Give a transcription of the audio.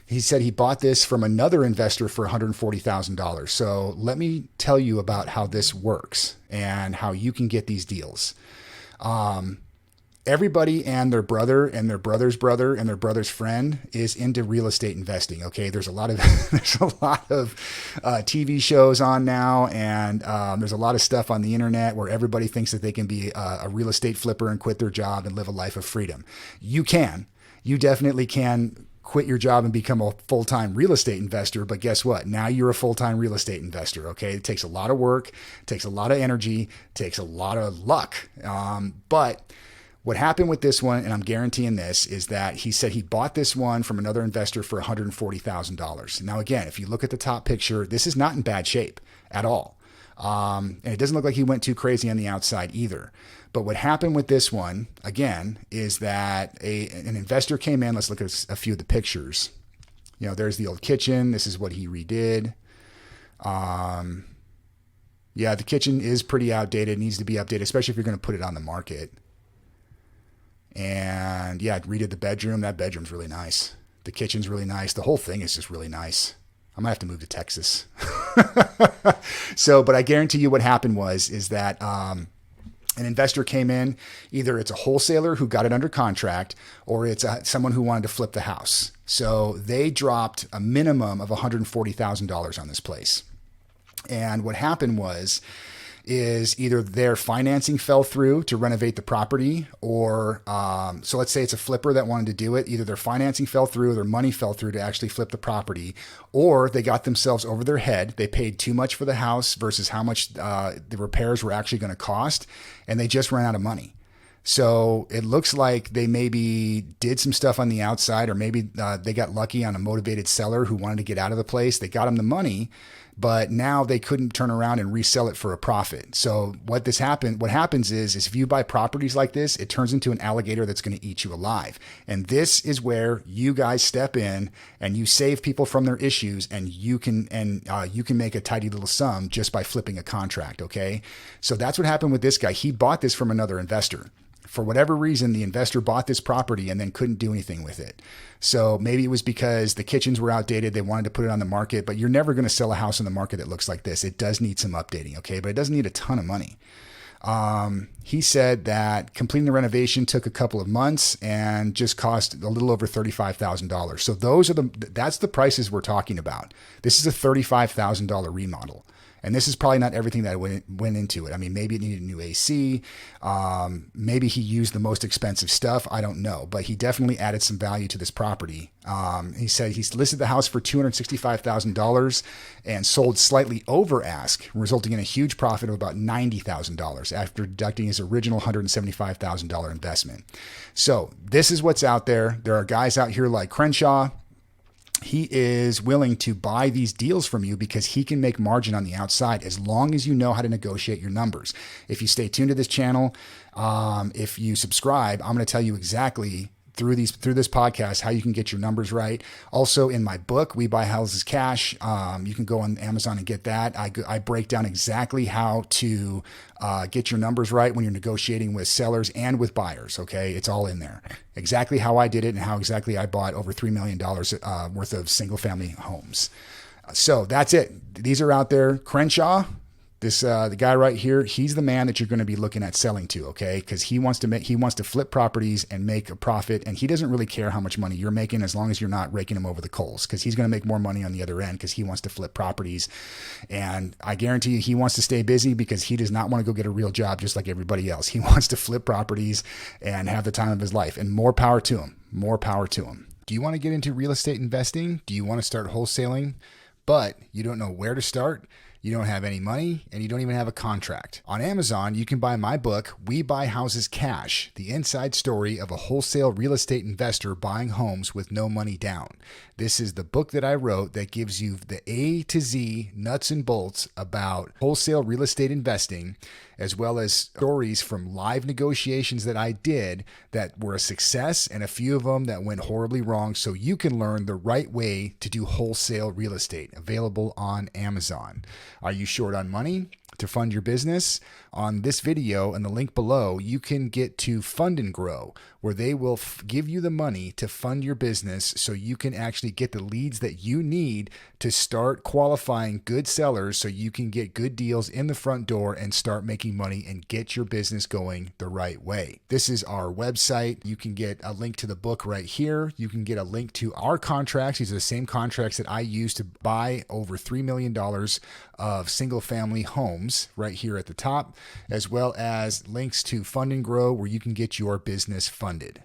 He said he bought this from another investor for $140,000. So let me tell you about how this works and how you can get these deals. Everybody and their brother and their brother's brother and their brother's friend is into real estate investing. Okay, there's a lot of TV shows on now, and there's a lot of stuff on the internet where everybody thinks that they can be a real estate flipper and quit their job and live a life of freedom. You definitely can quit your job and become a full-time real estate investor. But guess what? Now you're a full-time real estate investor. Okay. It takes a lot of work, takes a lot of energy, takes a lot of luck. But what happened with this one, and I'm guaranteeing this, is that he said he bought this one from another investor for $140,000. Now, again, if you look at the top picture, this is not in bad shape at all. And it doesn't look like he went too crazy on the outside either. But what happened with this one, again, is that an investor came in. Let's look at a few of the pictures. You know, there's the old kitchen. This is what he redid. Yeah, the kitchen is pretty outdated. It needs to be updated, especially if you're going to put it on the market. And yeah, redid the bedroom. That bedroom's really nice. The kitchen's really nice. The whole thing is just really nice. I'm gonna have to move to Texas. But I guarantee you what happened is that an investor came in. Either it's a wholesaler who got it under contract, or it's someone who wanted to flip the house. So they dropped a minimum of $140,000 on this place. And what happened is either their financing fell through to renovate the property, or so let's say it's a flipper that wanted to do it. Either their financing fell through, or their money fell through to actually flip the property, or they got themselves over their head. They paid too much for the house versus how much the repairs were actually going to cost, and they just ran out of money. So it looks like they maybe did some stuff on the outside, or maybe they got lucky on a motivated seller who wanted to get out of the place. They got them the money, but now they couldn't turn around and resell it for a profit. So what happens is if you buy properties like this, it turns into an alligator that's going to eat you alive. And this is where you guys step in and you save people from their issues, and you can make a tidy little sum just by flipping a contract. Okay. So that's what happened with this guy. He bought this from another investor. For whatever reason, the investor bought this property and then couldn't do anything with it. So maybe it was because the kitchens were outdated. They wanted to put it on the market, but you're never going to sell a house on the market that looks like this. It does need some updating, okay? But it doesn't need a ton of money. He said that completing the renovation took a couple of months and just cost a little over $35,000. So that's the prices we're talking about. This is a $35,000 remodel. And this is probably not everything that went into it. I mean, maybe it needed a new AC. Maybe he used the most expensive stuff. I don't know. But he definitely added some value to this property. He said he's listed the house for $265,000 and sold slightly over ask, resulting in a huge profit of about $90,000 after deducting his original $175,000 investment. So this is what's out there. There are guys out here like Crenshaw. He is willing to buy these deals from you because he can make margin on the outside as long as you know how to negotiate your numbers. If you stay tuned to this channel, if you subscribe, I'm going to tell you exactly through this podcast how you can get your numbers right. Also in my book, We Buy Houses Cash, you can go on Amazon and get that. I break down exactly how to get your numbers right when you're negotiating with sellers and with buyers. Okay, it's all in there. Exactly how I did it and how exactly I bought over $3 million worth of single family homes. So that's it. These are out there. Crenshaw, the guy right here, he's the man that you're going to be looking at selling to, okay? Because he wants to flip properties and make a profit, and he doesn't really care how much money you're making as long as you're not raking him over the coals, because he's going to make more money on the other end because he wants to flip properties. And I guarantee you he wants to stay busy because he does not want to go get a real job just like everybody else. He wants to flip properties and have the time of his life, and more power to him. More power to him. Do you want to get into real estate investing? Do you want to start wholesaling, but you don't know where to start? You don't have any money, and you don't even have a contract. On Amazon, you can buy my book, We Buy Houses Cash, the inside story of a wholesale real estate investor buying homes with no money down. This is the book that I wrote that gives you the A to Z nuts and bolts about wholesale real estate investing, as well as stories from live negotiations that I did that were a success and a few of them that went horribly wrong, so you can learn the right way to do wholesale real estate. Available on Amazon. Are you short on money to fund your business? On this video and the link below, you can get to Fund and Grow, where they will give you the money to fund your business so you can actually get the leads that you need to start qualifying good sellers so you can get good deals in the front door and start making money and get your business going the right way. This is our website. You can get a link to the book right here. You can get a link to our contracts. These are the same contracts that I use to buy over $3 million of single family homes right here at the top, as well as links to Fund and Grow where you can get your business funded.